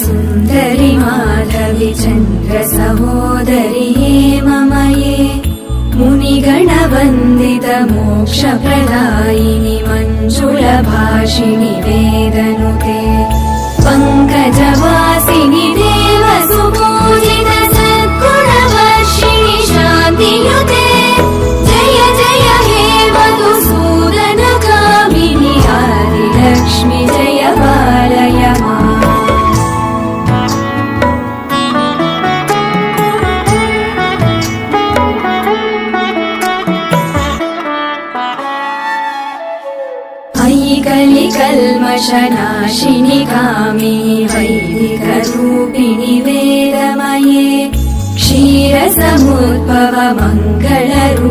सुन्दरि माधवि चन्द्र सहोदरि हेममये मुनिगणवन्दित मोक्षप्रदायिनि मञ्जुलभाषिणि वेदनुते पङ्कजवासिनि देवसुपूजित सद्गुणवर्षिणि शान्तियुते जय जय हे मधुसूदनकामिनि आदिलक्ष्मि जय पालय माम्। कलिकल्मषनाशिनि कामिनि वैदिकरूपिणि वेदमये क्षीरसमुद्भव मङ्गलरूपिणि